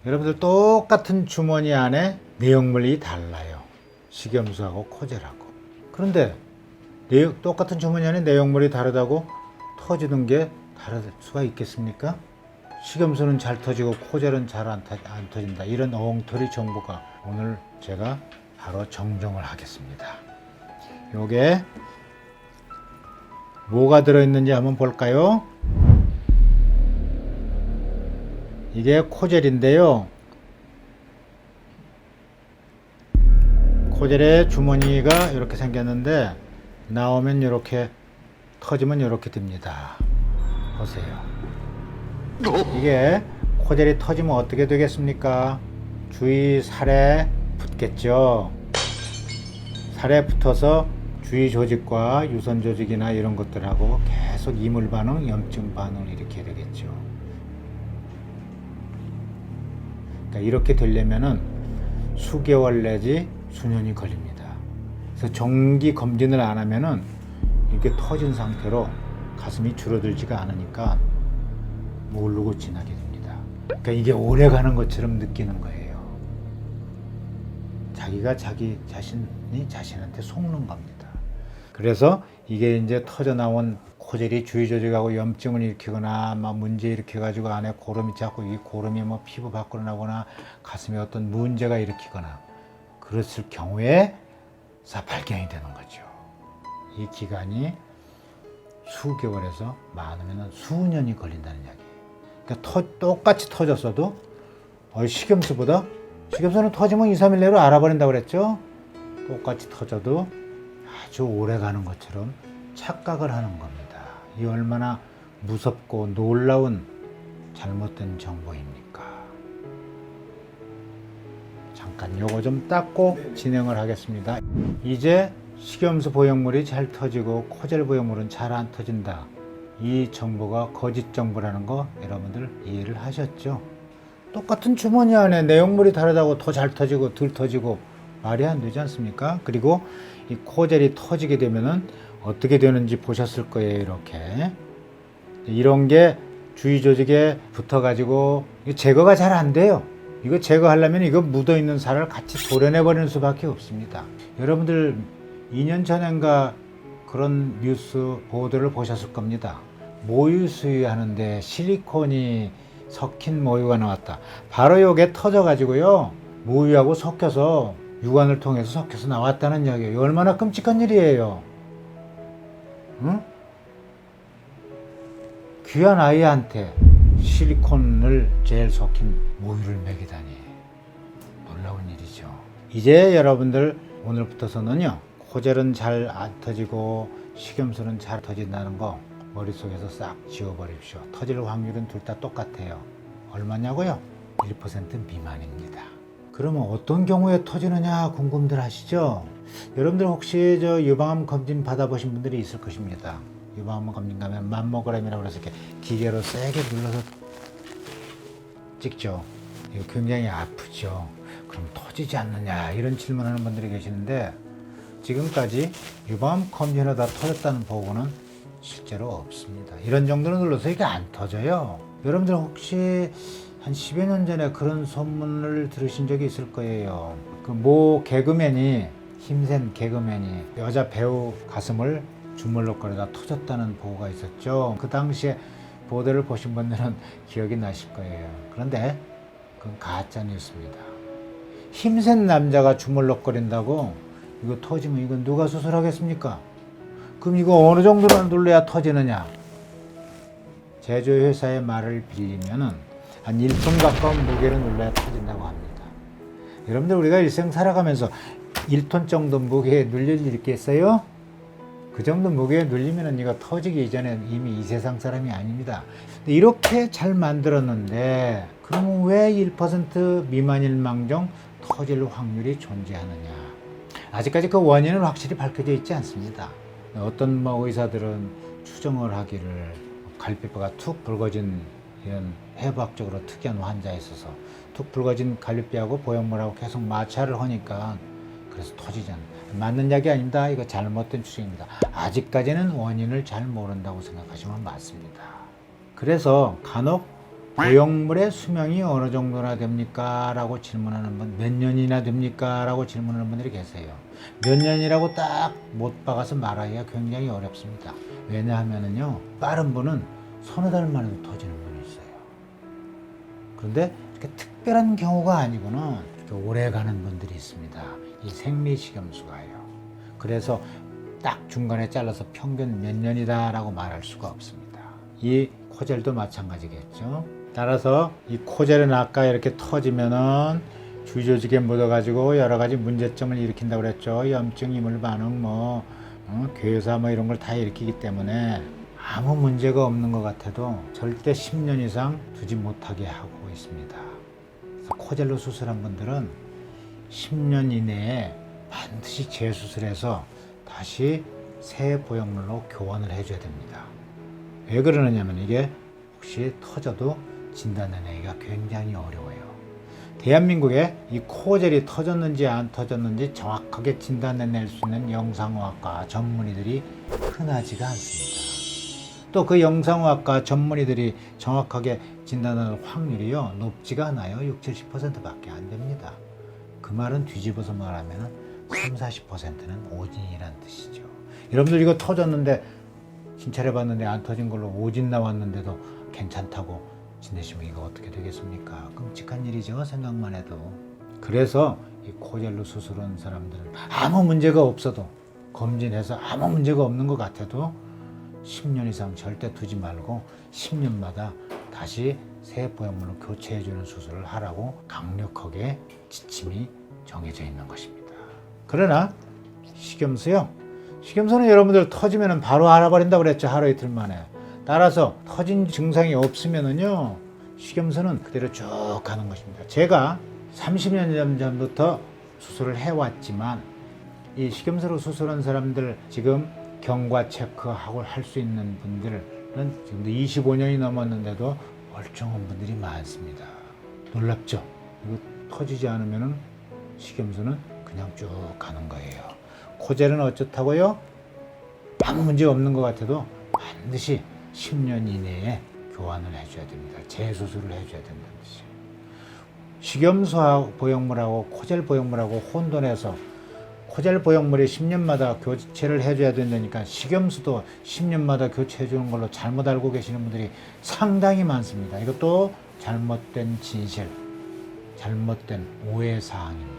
여러분들 똑같은 주머니 안에 내용물이 달라요. 식염수하고 코젤하고. 그런데 똑같은 주머니 안에 내용물이 다르다고 터지는 게 다를 수가 있겠습니까? 식염수는 잘 터지고 코젤은 잘 안 터진다. 이런 엉터리 정보가 오늘 제가 바로 정정을 하겠습니다. 요게 뭐가 들어있는지 한번 볼까요? 이게 코젤인데요. 코젤의 주머니가 이렇게 생겼는데 나오면 이렇게 터지면 이렇게 됩니다. 보세요. 이게 코젤이 터지면 어떻게 되겠습니까? 주위 살에 붙겠죠. 살에 붙어서 주위 조직과 유선 조직이나 이런 것들하고 계속 이물 반응, 염증 반응을 일으키게 되겠죠. 그러니까 이렇게 되려면은 수개월 내지 수년이 걸립니다. 그래서 정기 검진을 안 하면은 이렇게 터진 상태로 가슴이 줄어들지가 않으니까 모르고 지나게 됩니다. 그러니까 이게 오래 가는 것처럼 느끼는 거예요. 자기가 자기 자신이 자신한테 속는 겁니다. 그래서 이게 이제 터져 나온 코젤이 주위 조직하고 염증을 일으키거나 막 문제 일으켜가지고 안에 고름이 자꾸 이 고름이 뭐 피부 밖으로 나거나 가슴에 어떤 문제가 일으키거나 그랬을 경우에 발견이 되는 거죠. 이 기간이 수개월에서 많으면 수년이 걸린다는 이야기예요. 그러니까 똑같이 터졌어도 식염수는 터지면 2, 3일 내로 알아버린다고 그랬죠. 똑같이 터져도 아주 오래 가는 것처럼 착각을 하는 겁니다. 이 얼마나 무섭고 놀라운 잘못된 정보입니까? 잠깐 요거 좀 닦고 진행을 하겠습니다. 이제 식염수 보형물이 잘 터지고 코젤 보형물은 잘 안 터진다. 이 정보가 거짓 정보라는 거 여러분들 이해를 하셨죠? 똑같은 주머니 안에 내용물이 다르다고 더 잘 터지고 덜 터지고 말이 안 되지 않습니까? 그리고 이 코젤이 터지게 되면은 어떻게 되는지 보셨을 거예요. 이렇게 이런 게 주위 조직에 붙어 가지고 제거가 잘 안 돼요. 이거 제거하려면 이거 묻어 있는 살을 같이 도려내 버리는 수밖에 없습니다. 여러분들 2년 전인가 그런 뉴스 보도를 보셨을 겁니다. 모유 수유하는데 실리콘이 섞인 모유가 나왔다. 바로 이게 터져 가지고요 모유하고 섞여서 유관을 통해서 섞여서 나왔다는 이야기예요. 얼마나 끔찍한 일이에요. 응? 귀한 아이한테 실리콘을 젤 섞인 모유를 먹이다니 놀라운 일이죠. 이제 여러분들 오늘부터서는요 코젤은 잘 안 터지고 식염수는 잘 터진다는 거 머릿속에서 싹 지워버립시오. 터질 확률은 둘 다 똑같아요. 얼마냐고요? 1% 미만입니다. 그러면 어떤 경우에 터지느냐 궁금들 하시죠? 여러분들 혹시 유방암 검진 받아보신 분들이 있을 것입니다. 유방암 검진 가면 맘모그램이라고 해서 이렇게 기계로 세게 눌러서 찍죠. 이거 굉장히 아프죠. 그럼 터지지 않느냐 이런 질문하는 분들이 계시는데 지금까지 유방암 검진하다 터졌다는 보고는 실제로 없습니다. 이런 정도로 눌러서 이게 안 터져요. 여러분들 혹시 한 10여 년 전에 그런 소문을 들으신 적이 있을 거예요. 그 모 개그맨이 힘센 개그맨이 여자 배우 가슴을 주물럭거리다 터졌다는 보고가 있었죠. 그 당시에 보도를 보신 분들은 기억이 나실 거예요. 그런데 그건 가짜 뉴스입니다. 힘센 남자가 주물럭거린다고 이거 터지면 이건 누가 수술하겠습니까? 그럼 이거 어느 정도로 눌러야 터지느냐? 제조회사의 말을 빌리면은 한 1톤 가까운 무게를 눌러야 터진다고 합니다. 여러분들 우리가 일생 살아가면서 1톤 정도 무게에 눌릴 일 있겠어요? 그 정도 무게에 눌리면은 이거 터지기 이전에 이미 이 세상 사람이 아닙니다. 이렇게 잘 만들었는데 그러면 왜 1% 미만일 망정 터질 확률이 존재하느냐? 아직까지 그 원인은 확실히 밝혀져 있지 않습니다. 어떤 의사들은 추정을 하기를 갈비뼈가 툭 붉어진 이런 해부학적으로 특이한 환자에 있어서 툭 붉어진 갈비뼈하고 보형물하고 계속 마찰을 하니까 그래서 터지지 않는 맞는 이야기 아닙니다. 이거 잘못된 추정입니다. 아직까지는 원인을 잘 모른다고 생각하시면 맞습니다. 그래서 간혹 보형물의 수명이 어느 정도나 됩니까? 라고 질문하는 분, 몇 년이나 됩니까? 라고 질문하는 분들이 계세요. 몇 년이라고 딱 못 박아서 말하기가 굉장히 어렵습니다. 왜냐하면은요, 빠른 분은 서너 달 만에도 터지는 분이 있어요. 그런데 이렇게 특별한 경우가 아니고는 이렇게 오래 가는 분들이 있습니다. 이 생리식염수가요. 그래서 딱 중간에 잘라서 평균 몇 년이다라고 말할 수가 없습니다. 이 코젤도 마찬가지겠죠. 따라서 이 코젤은 아까 이렇게 터지면은 주조직에 묻어가지고 여러 가지 문제점을 일으킨다고 그랬죠. 염증, 이물 반응, 괴사 이런 걸 다 일으키기 때문에 아무 문제가 없는 것 같아도 절대 10년 이상 두지 못하게 하고 있습니다. 그래서 코젤로 수술한 분들은 10년 이내에 반드시 재수술해서 다시 새 보형물로 교환을 해줘야 됩니다. 왜 그러느냐면 이게 혹시 터져도 진단해내기가 굉장히 어려워요. 대한민국에 이 코젤이 터졌는지 안 터졌는지 정확하게 진단해낼 수 있는 영상의학과 전문의들이 흔하지가 않습니다. 또 그 영상의학과 전문의들이 정확하게 진단할 확률이요 높지가 않아요. 60-70%밖에 안 됩니다. 그 말은 뒤집어서 말하면 30-40%는 오진이란 뜻이죠. 여러분들 이거 터졌는데 진찰해봤는데 안 터진 걸로 오진 나왔는데도 괜찮다고 지내시면 이거 어떻게 되겠습니까? 끔찍한 일이죠. 생각만 해도. 그래서 이 코젤로 수술한 사람들은 아무 문제가 없어도 검진해서 아무 문제가 없는 것 같아도 10년 이상 절대 두지 말고 10년마다 다시 새 보형물로 교체해주는 수술을 하라고 강력하게 지침이 정해져 있는 것입니다. 그러나 식염수요. 식염수는 여러분들 터지면 바로 알아버린다고 그랬죠. 하루 이틀 만에. 따라서 터진 증상이 없으면은요, 식염수는 그대로 쭉 가는 것입니다. 제가 30년 전부터 수술을 해왔지만 이 식염수로 수술한 사람들 지금 경과 체크하고 할 수 있는 분들은 지금도 25년이 넘었는데도 멀쩡한 분들이 많습니다. 놀랍죠? 이거 터지지 않으면은 식염수는 그냥 쭉 가는 거예요. 코젤은 어쩌다고요? 아무 문제 없는 것 같아도 반드시 10년 이내에 교환을 해줘야 됩니다. 재수술을 해줘야 된다는 뜻이에요. 식염수 보형물하고 코젤 보형물하고 혼돈해서 코젤 보형물이 10년마다 교체를 해줘야 된다니까 식염수도 10년마다 교체해주는 걸로 잘못 알고 계시는 분들이 상당히 많습니다. 이것도 잘못된 진실, 잘못된 오해사항입니다.